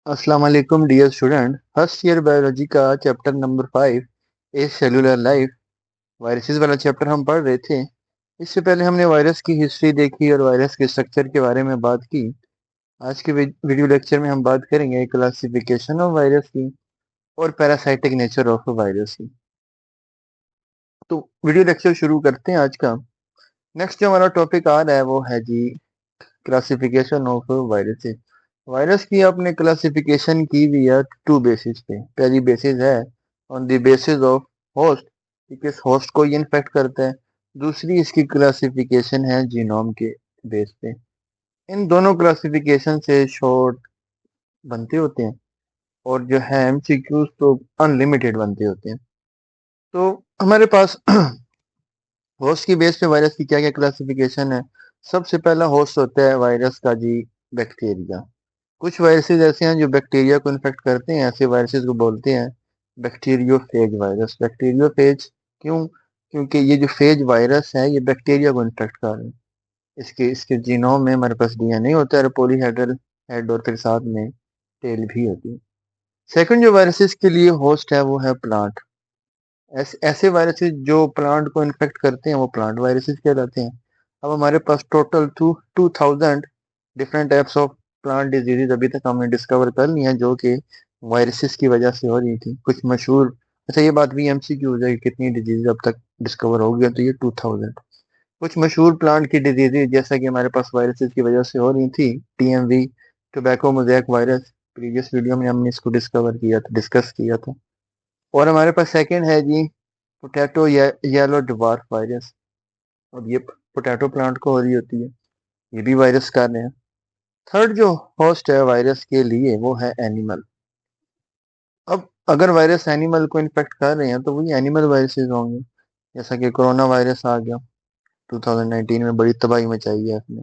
अस्सलाम वालेकुम dear student. First year biology का chapter number 5 acellular life viruses वाला चैप्टर हम पढ़ रहे थे। इससे पहले हमने वायरस की हिस्ट्री देखी और वायरस के स्ट्रक्चर के बारे में बात की। आज के वीडियो लेक्चर में हम बात करेंगे क्लासिफिकेशन ऑफ वायरस की और पैरासाइटिक नेचर ऑफ वायरस की। तो वीडियो लेक्चर शुरू करते हैं आज का। नेक्स्ट जो हमारा टॉपिक आ रहा है वो है जी क्लासिफिकेशन ऑफ वायरसेस। वायरस की आपने क्लासिफिकेशन की हुई है टू बेसिस पे। पहली बेसिस है on the basis of host कि किस होस्ट को ये इन्फेक्ट करता है। दूसरी इसकी क्लासिफिकेशन है जीनोम के बेस पे। इन दोनों क्लासिफिकेशन से शॉर्ट बनते होते हैं और जो है एमसीक्यूज तो अनलिमिटेड बनते होते हैं। तो हमारे पास होस्ट की बेस पे वायरस की क्या क्या क्लासिफिकेशन है। सबसे पहला होस्ट होता है वायरस का जी बैक्टीरिया। कुछ वायरसेस ऐसे हैं जो बैक्टीरिया को इन्फेक्ट करते हैं, ऐसे वायरसेस को बोलते हैं बैक्टीरियोफेज वायरस। बैक्टीरियोफेज क्यों? क्योंकि ये जो फेज वायरस है ये बैक्टीरिया को इन्फेक्ट कर रहे हैं। इसके इसके जीनोम में हमारे पास डीएनए होता है, पॉलीहेड्रल हेड और फिर साथ में टेल भी होती है। सेकंड जो वायरसेस के लिए होस्ट है वो है प्लांट। ऐसे वायरसेस जो प्लांट को इन्फेक्ट करते हैं वो प्लांट वायरसेस कहलाते हैं। अब हमारे पास total 2000 different types of plant diseases अभी तक हमने डिस्कवर कर ली हैं जो कि वायरसेस की वजह से हो रही थी। कुछ मशहूर, अच्छा ये बात भी एमसीक्यू हो जाएगी कितनी डिजीज अब तक डिस्कवर हो गया, तो ये 2000। कुछ मशहूर प्लांट की डिजीजेज जैसा कि हमारे पास वायरसेस की वजह से हो रही थी, TMV tobacco mosaic virus. Previous video में हमने इसको डिस्कवर किया था, डिस्कस किया था। और हमारे पास सेकंड है जी पोटैटो येलो ड्वार्फ वायरस। अब ये पोटैटो प्लांट को हो रही होती है, ये भी वायरस का रहे हैं। थर्ड जो होस्ट है वायरस के लिए वो है एनिमल। अब अगर वायरस एनिमल को इन्फेक्ट कर रहे हैं तो वही एनिमल वायरसेस होंगे। जैसा कि कोरोना वायरस आ गया 2019 में, बड़ी तबाही मचाई है इसने।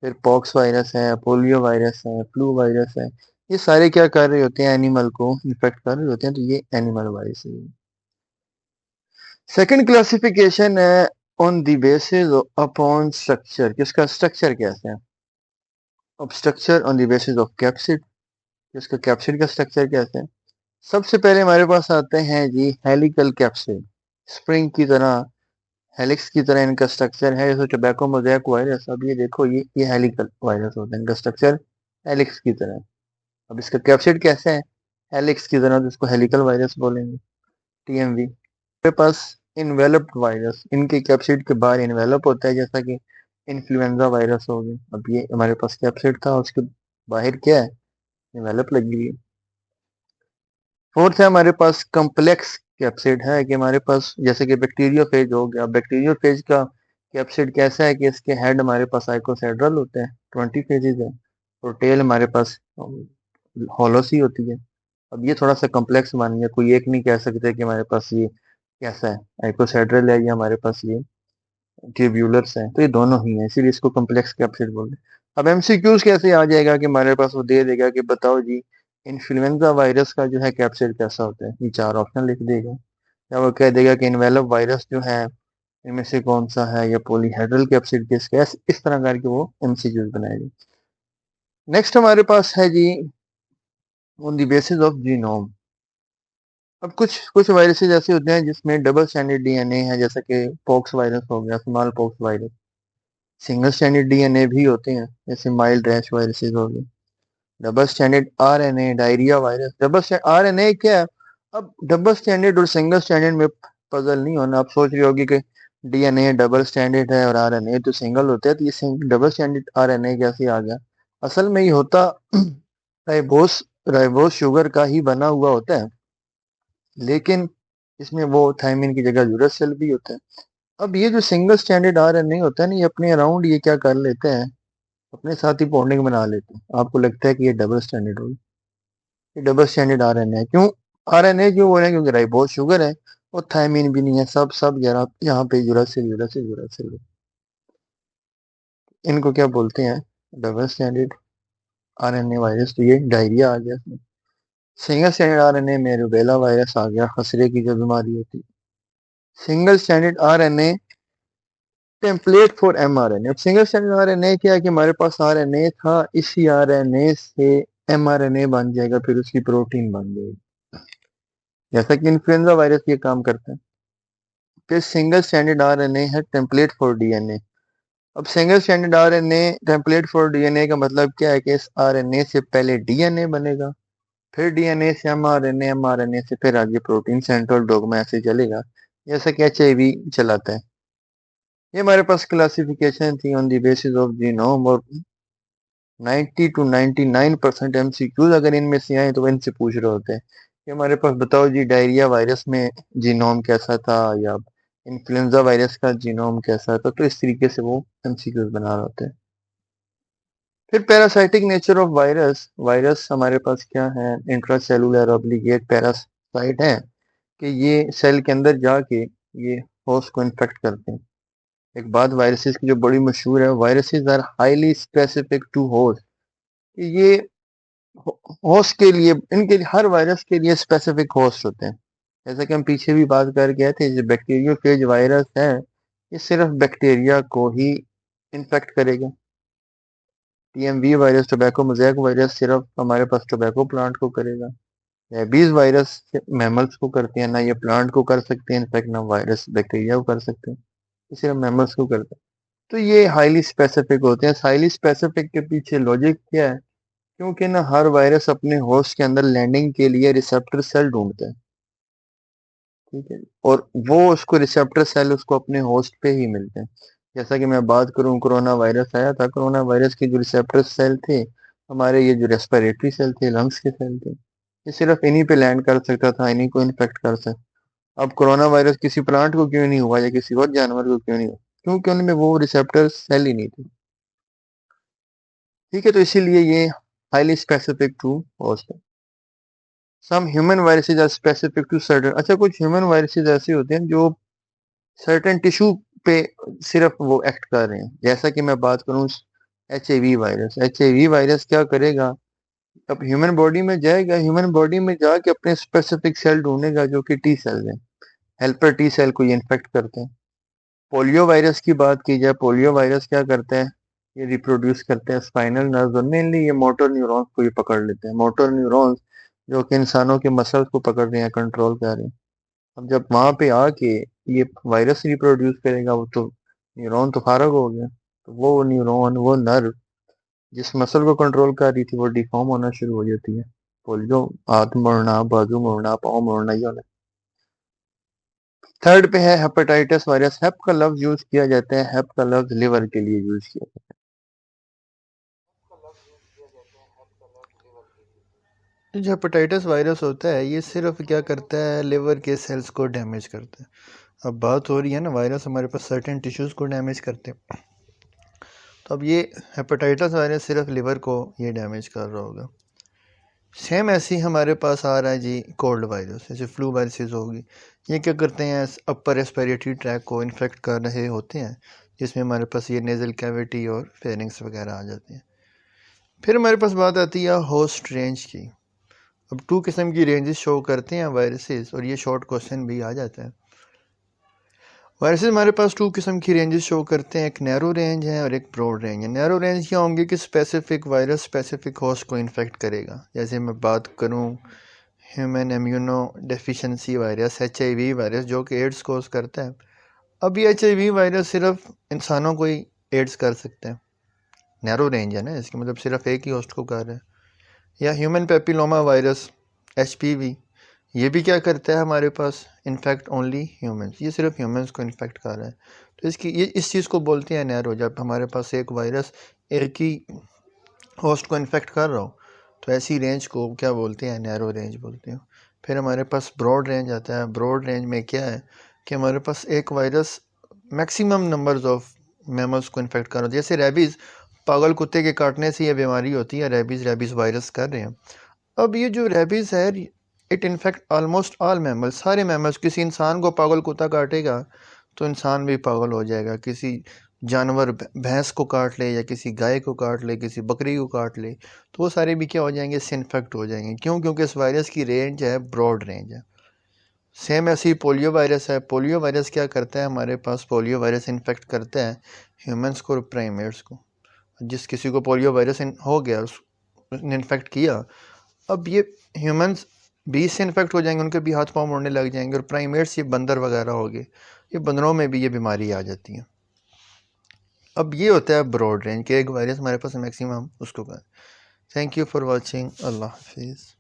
फिर पॉक्स वायरस है, पोलियो वायरस है, फ्लू वायरस है। ये सारे क्या कर रहे होते हैं, एनिमल को इन्फेक्ट कर रहे होते हैं, तो ये एनिमल वायरस है। सेकंड क्लासिफिकेशन है on the basis upon structure, किसका स्ट्रक्चर कैसे है। अब structure on the basis of capsid, किसका कैप्सिड का स्ट्रक्चर कैसे है। सबसे पहले हमारे पास आते हैं जी हेलिकल कैप्सिड। स्प्रिंग की तरह, हेलिक्स की तरह इनका स्ट्रक्चर है, जैसे टोबैको मोज़ेक वायरस। अब ये देखो, ये हेलिकल वायरस होता है, इनका स्ट्रक्चर हेलिक्स की तरह है। अब इसका कैप्सिड कैसे है, हेलिक्स की तरह, तो इसको हेलिकल वायरस बोलेंगे, टीएमवी। हमारे पास इन्वेलप्ड वायरस, इनके कैप्सिड के बाहर इन्वेलप होता है, जैसा कि इन्फ्लुएंजा वायरस हो गया। अब ये हमारे पास कैप्सिड था, उसके बाहर क्या है, इन्वेलप लगी हुई है। फोर्थ है हमारे पास कम्प्लेक्स कैप्सिड है, कि हमारे पास जैसे कि बैक्टीरियोफेज हो गया। बैक्टीरियोफेज का कैप्सिड कैसा है कि इसके हेड हमारे पास आइकोसेड्रल होते हैं, 20 फेजेज है, और टेल हमारे पास होलो सी होती है। अब ये थोड़ा सा कम्प्लेक्स मान गया, कोई एक नहीं कह सकते कि हमारे पास ये कैसा है, आइकोसेड्रल है या हमारे पास ये ट्यूब्यूलर्स हैं, तो ये दोनों ही हैं, इसीलिए इसको कम्प्लेक्स कैप्सिड बोलते हैं। अब एमसीक्यूज कैसे आ जाएगा कि हमारे पास वो दे देगा कि बताओ जी इन्फ्लुएंजा वायरस का जो है कैप्सिड कैसा होता है, ये चार ऑप्शन लिख देगा। या वो कह देगा कि इन्वेलप वायरस जो है इनमें से कौन सा है, या पॉलीहेड्रल कैप्सिड किसका है, इस तरह करके वो एमसीक्यूज बनाएगा। नेक्स्ट हमारे पास है जी on the basis of genome. अब कुछ कुछ वायरसेस ऐसे होते हैं जिसमें डबल स्टैंडर्ड डीएनए है, जैसा कि पॉक्स वायरस हो गया, small pox virus. Single standard DNA भी होते हैं, जैसे माइल्ड रैश वायरसेस हो गए। Double standard RNA, diarrhoea virus. Double standard RNA क्या है? अब डबल स्टैंडर्ड और सिंगल स्टैंडर्ड में पजल नहीं होना। आप सोच रहे होगी कि डीएनए डबल स्टैंडर्ड है और आरएनए तो सिंगल होते हैं, तो ये डबल स्टैंडर्ड आरएनए कैसे आ गया। असल में ये होता राइबोस राइबोस शुगर का ही बना हुआ होता है, लेकिन इसमें वो थायमिन की जगह यूरस सेल भी होता है। अब ये जो सिंगल स्टैंडर्ड आरएनए होता है ना, ये अपने अराउंड ये क्या कर लेते हैं, अपने साथ ही बॉन्डिंग बना लेते हैं। आपको लगता है कि ये डबल स्टैंडर्ड होगी, ये डबल स्टैंडर्ड आरएनए है। क्यों आरएनए क्यों बोल रहे हैं? क्योंकि राइबोस शुगर है और थायमिन भी नहीं है, सब सब जरा यहाँ पे यूरासिल यूरासिल यूरासिल। इनको क्या बोलते हैं, डबल स्टैंडर्ड आरएनए वायरस। तो ये डायरिया आ गया इसमें। सिंगल स्टैंडर्ड आरएनए में रूबेला वायरस आ गया, खसरे की जो बीमारी होती है। Single standard RNA template for mRNA. अब सिंगल स्टैंडर्ड आरएनए क्या है कि हमारे पास आरएनए था, इसी आरएनए से mRNA बन जाएगा, फिर उसकी प्रोटीन बन जाएगी, जैसा कि इन्फ्लुएंजा वायरस ये काम करता है। फिर सिंगल स्टैंडर्ड आरएनए है टेम्पलेट फॉर डीएनए। अब single standard RNA template for DNA का मतलब क्या है कि इस आरएनए से पहले डीएनए बनेगा, फिर डीएनए से एमआरएनए, एमआरएनए से फिर आगे प्रोटीन, सेंट्रल डोग्मा ऐसे चलेगा, जैसा कि एचआईवी चलाता है। ये हमारे पास क्लासिफिकेशन थी on the basis of genome, और 90 to 99% एमसीक्यूज अगर इनमें से आए तो इनसे पूछ रहे होते हैं कि हमारे पास बताओ जी डायरिया वायरस में जीनोम कैसा था, या इन्फ्लुएंजा वायरस का जीनोम कैसा था, तो इस तरीके से वो एमसीक्यूज बना रहे होते हैं। फिर parasitic nature of virus. Virus हमारे पास क्या है, इंट्रासेलुलर ऑब्लिगेट पैरासाइट है कि ये सेल के अंदर जाके ये होस्ट को इन्फेक्ट करते हैं। एक बात वायरसेस की जो बड़ी मशहूर है, viruses are highly specific to host, ये होस्ट के लिए, इनके लिए, हर वायरस के लिए स्पेसिफिक होस्ट होते हैं। जैसा कि हम पीछे भी बात कर गए थे, जो बैक्टीरियोफेज वायरस है ये सिर्फ बैक्टीरिया को ही इन्फेक्ट करेगा। TMV virus, tobacco mosaic virus, सिर्फ हमारे पास टोबैको प्लांट को करेगा। रेबीज वायरस मैमल्स को करते हैं, ना ये प्लांट को कर सकते हैं, इनफैक्ट ना वायरस बैक्टीरिया को कर सकते हैं, ये सिर्फ मैमल्स को करते हैं। तो ये हाईली स्पेसिफिक होते हैं। हाईली स्पेसिफिक के पीछे लॉजिक क्या है, क्योंकि ना हर वायरस अपने होस्ट के अंदर लैंडिंग के लिए रिसेप्टर सेल ढूंढता है, ठीक है, और वो उसको रिसेप्टर सेल उसको अपने होस्ट पे ही मिलते हैं। जैसा कि मैं बात करूं, कोरोना वायरस आया था, कोरोना वायरस के जो रिसेप्टर सेल थे, हमारे ये जो रेस्पिरेटरी सेल थे, लंग्स के सेल थे, ये सिर्फ इन्हीं पे लैंड कर सकता था, इन्हीं को इन्फेक्ट कर सकता। अब कोरोना वायरस किसी प्लांट को क्यों नहीं हुआ, या किसी और जानवर को क्यों नहीं हुआ, क्योंकि उनमें वो रिसेप्टर सेल ही नहीं थे, ठीक है। तो इसीलिए ये हाईली स्पेसिफिक टू होस्ट है। Some human viruses are specific to certain, अच्छा कुछ ह्यूमन वायरसेस ऐसे होते हैं जो सर्टेन टिश्यू पे सिर्फ वो एक्ट कर रहे हैं। जैसा कि मैं बात करूं एचआईवी वायरस, एचआईवी वायरस क्या करेगा, अब ह्यूमन बॉडी में जाएगा, ह्यूमन बॉडी में जाके अपने स्पेसिफिक सेल ढूंढेगा जो कि टी सेल है, हेल्पर टी सेल को ये इन्फेक्ट करते हैं। पोलियो वायरस की बात की जाए, पोलियो वायरस क्या करते हैं, ये रिप्रोड्यूस करते हैं स्पाइनल नर्व, और मेनली ये मोटर न्यूरॉन्स को ये पकड़ लेते हैं, मोटर न्यूरॉन्स जो कि इंसानों के मसल्स को पकड़ रहे हैं, कंट्रोल कर रहे हैं। अब जब वहां पे आके ये वायरस रिप्रोड्यूस करेगा, वो तो न्यूरॉन तो फारग हो गया, तो वो न्यूरॉन, वो नर्व जिस मसल को कंट्रोल कर रही थी, वो डिफॉर्म होना शुरू हो जाती है। पोलियो हाथ मुड़ना, बाजू मुड़ना, पाँव मुड़ना, ये होना। थर्ड पे है हेपेटाइटिस वायरस। हेप का लफ्ज यूज किया जाता है, हेप का लफ्ज लिवर के लिए यूज किया जाता है। जो हेपेटाइटिस वायरस होता है ये सिर्फ क्या करता है, लिवर के सेल्स को डैमेज करता है। अब बात हो रही है ना, वायरस हमारे पास सर्टेन टिश्यूज़ को डैमेज करते हैं, तो अब ये हेपेटाइटिस वायरस सिर्फ लिवर को ये डैमेज कर रहा होगा। सेम ऐसे ही हमारे पास आ रहा है जी कोल्ड वायरस, जैसे फ्लू वायरसेस होगी, ये क्या करते हैं, अपर रेस्पिरेटरी ट्रैक को इन्फेक्ट कर रहे होते हैं, जिसमें हमारे पास ये नेज़ल कैविटी और फेरिंग्स वगैरह आ जाते हैं। फिर हमारे पास बात आती है होस्ट रेंज की। अब 2 किस्म की रेंजेस शो करते हैं वायरसेस, और ये शॉर्ट क्वेश्चन भी आ जाता है। वायरसेस हमारे पास 2 किस्म की रेंजेस शो करते हैं, एक नैरो रेंज है और एक ब्रॉड रेंज है। नैरो रेंज क्या होंगे कि स्पेसिफिक वायरस स्पेसिफिक होस्ट को इन्फेक्ट करेगा। जैसे मैं बात करूं human immuno deficiency virus, HIV virus, जो कि एड्स कोज करता है। अब ये एचआईवी वायरस सिर्फ इंसानों को ही एड्स कर सकता है, नैरो रेंज है ना, इसका मतलब सिर्फ एक ही होस्ट को कर रहा है। या ह्यूमन पेपिलोमा वायरस, एचपीवी, ये भी क्या करता है हमारे पास, इन्फेक्ट ओनली ह्यूमंस, ये सिर्फ ह्यूमंस को इन्फेक्ट कर रहा है। तो इसकी ये इस चीज़ को बोलते हैं नैरो। जब हमारे पास एक वायरस एक ही होस्ट को इन्फेक्ट कर रहा हो, तो ऐसी रेंज को क्या बोलते हैं, नैरो रेंज बोलते हैं। फिर हमारे पास ब्रॉड रेंज आता है। ब्रॉड रेंज में क्या है कि हमारे पास एक virus maximum numbers of mammals को इन्फेक्ट कर रहा हो। जैसे रेबीज़, पागल कुत्ते के काटने से ये बीमारी होती है, रेबीज़ वायरस कर रहे हैं। अब ये जो रेबीज़ है, it infect almost all mammals, सारे मैमल्स। किसी इंसान को पागल कुत्ता काटेगा तो इंसान भी पागल हो जाएगा, किसी जानवर भैंस को काट ले, या किसी गाय को काट ले, किसी बकरी को काट ले, तो वो सारे भी क्या हो जाएंगे, इससे इन्फेक्ट हो जाएंगे। क्यों? क्योंकि इस वायरस की रेंज है, ब्रॉड रेंज है। सेम ऐसे ही पोलियो वायरस है। पोलियो वायरस क्या करता है हमारे पास, पोलियो वायरस इन्फेक्ट करता है ह्यूमंस को और प्राइमेट्स को। जिस किसी को पोलियो वायरस हो गया, ने इन्फेक्ट किया, अब ये ह्यूमंस 20 से इन्फेक्ट हो जाएंगे, उनके भी हाथ पाँव मुड़ने लग जाएंगे, और प्राइमेट्स ये बंदर वगैरह हो गए, ये बंदरों में भी ये बीमारी आ जाती है। अब ये होता है ब्रॉड रेंज के एक वायरस हमारे पास मैक्सिमम उसको करें। Thank you for watching. अल्लाह हाफिज़।